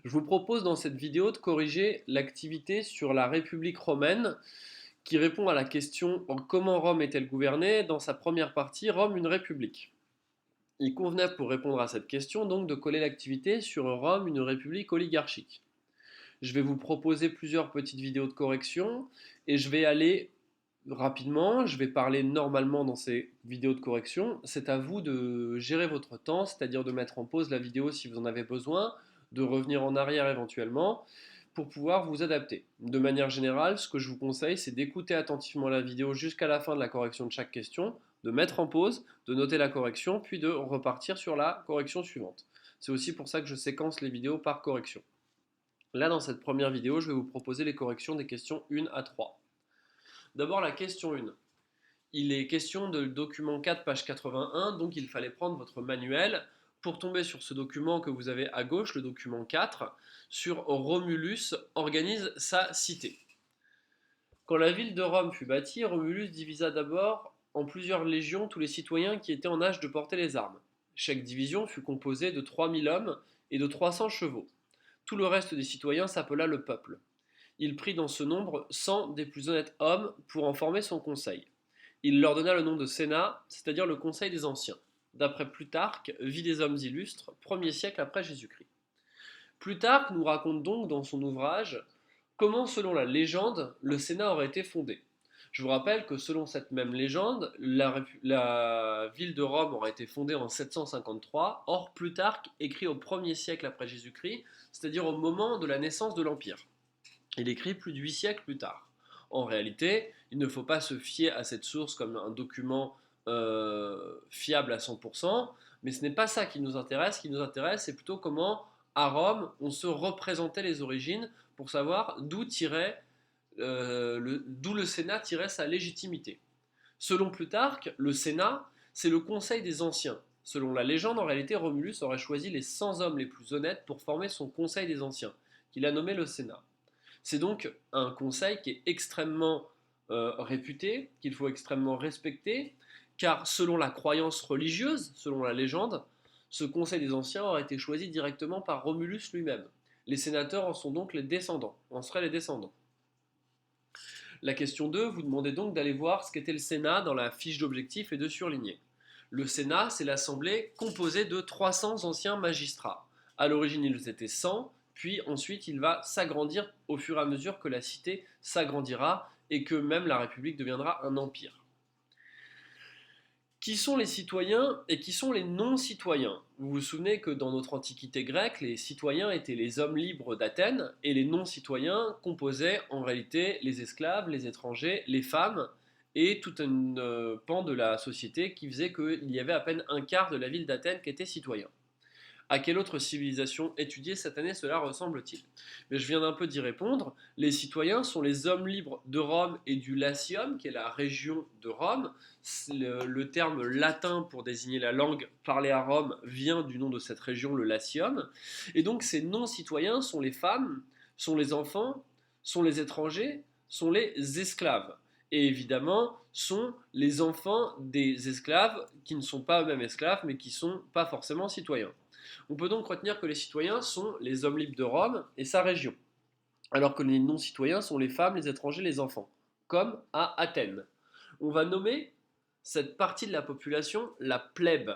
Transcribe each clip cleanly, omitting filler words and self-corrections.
Je vous propose dans cette vidéo de corriger l'activité sur la République romaine qui répond à la question comment Rome est-elle gouvernée dans sa première partie, Rome une république. Il convenait pour répondre à cette question donc de coller l'activité sur Rome une république oligarchique. Je vais vous proposer plusieurs petites vidéos de correction et je vais aller rapidement, je vais parler normalement dans ces vidéos de correction. C'est à vous de gérer votre temps, c'est-à-dire de mettre en pause la vidéo si vous en avez besoin, de revenir en arrière éventuellement pour pouvoir vous adapter. De manière générale, ce que je vous conseille, c'est d'écouter attentivement la vidéo jusqu'à la fin de la correction de chaque question, de mettre en pause, de noter la correction, puis de repartir sur la correction suivante. C'est aussi pour ça que je séquence les vidéos par correction. Là, dans cette première vidéo, je vais vous proposer les corrections des questions 1 à 3. D'abord, la question 1. Il est question de document 4, page 81, donc il fallait prendre votre manuel pour tomber sur ce document que vous avez à gauche, le document 4, sur Romulus organise sa cité. Quand la ville de Rome fut bâtie, Romulus divisa d'abord en plusieurs légions tous les citoyens qui étaient en âge de porter les armes. Chaque division fut composée de 3000 hommes et de 300 chevaux. Tout le reste des citoyens s'appela le peuple. Il prit dans ce nombre 100 des plus honnêtes hommes pour en former son conseil. Il leur donna le nom de Sénat, c'est-à-dire le conseil des anciens. D'après Plutarque, Vie des hommes illustres, 1er siècle après Jésus-Christ. Plutarque nous raconte donc dans son ouvrage comment, selon la légende, le Sénat aurait été fondé. Je vous rappelle que selon cette même légende, la ville de Rome aurait été fondée en 753, or Plutarque écrit au 1er siècle après Jésus-Christ, c'est-à-dire au moment de la naissance de l'Empire. Il écrit plus de 8 siècles plus tard. En réalité, il ne faut pas se fier à cette source comme un document fiable à 100%, mais ce n'est pas ça qui nous intéresse. Ce qui nous intéresse, c'est plutôt comment, à Rome, on se représentait les origines pour savoir d'où le Sénat tirait sa légitimité. Selon Plutarque, le Sénat, c'est le conseil des anciens. Selon la légende, en réalité, Romulus aurait choisi les 100 hommes les plus honnêtes pour former son conseil des anciens, qu'il a nommé le Sénat. C'est donc un conseil qui est extrêmement réputé, qu'il faut extrêmement respecter, car selon la croyance religieuse, selon la légende, ce conseil des anciens aurait été choisi directement par Romulus lui-même. Les sénateurs en sont donc les descendants, en seraient les descendants. La question 2, vous demandez donc d'aller voir ce qu'était le Sénat dans la fiche d'objectif et de surligner. Le Sénat, c'est l'assemblée composée de 300 anciens magistrats. À l'origine, ils étaient 100, puis ensuite il va s'agrandir au fur et à mesure que la cité s'agrandira et que même la République deviendra un empire. Qui sont les citoyens et qui sont les non-citoyens? Vous vous souvenez que dans notre antiquité grecque, les citoyens étaient les hommes libres d'Athènes et les non-citoyens composaient en réalité les esclaves, les étrangers, les femmes et tout un pan de la société qui faisait qu'il y avait à peine un quart de la ville d'Athènes qui était citoyen. À quelle autre civilisation étudiée cette année cela ressemble-t-il? Mais je viens d'un peu d'y répondre. Les citoyens sont les hommes libres de Rome et du Latium, qui est la région de Rome. Le terme latin pour désigner la langue parlée à Rome vient du nom de cette région, le Latium. Et donc ces non-citoyens sont les femmes, sont les enfants, sont les étrangers, sont les esclaves. Et évidemment, sont les enfants des esclaves qui ne sont pas eux-mêmes esclaves, mais qui ne sont pas forcément citoyens. On peut donc retenir que les citoyens sont les hommes libres de Rome et sa région, alors que les non-citoyens sont les femmes, les étrangers, les enfants, comme à Athènes. On va nommer cette partie de la population la plèbe.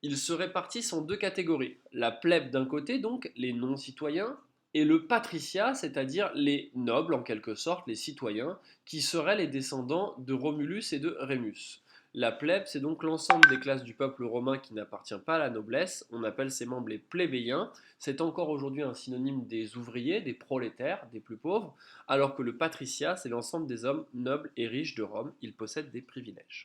Ils se répartissent en deux catégories. La plèbe d'un côté, donc les non-citoyens, et le patriciat, c'est-à-dire les nobles en quelque sorte, les citoyens, qui seraient les descendants de Romulus et de Rémus. La plèbe, c'est donc l'ensemble des classes du peuple romain qui n'appartient pas à la noblesse. On appelle ces membres les plébéiens. C'est encore aujourd'hui un synonyme des ouvriers, des prolétaires, des plus pauvres, alors que le patriciat, c'est l'ensemble des hommes nobles et riches de Rome. Ils possèdent des privilèges.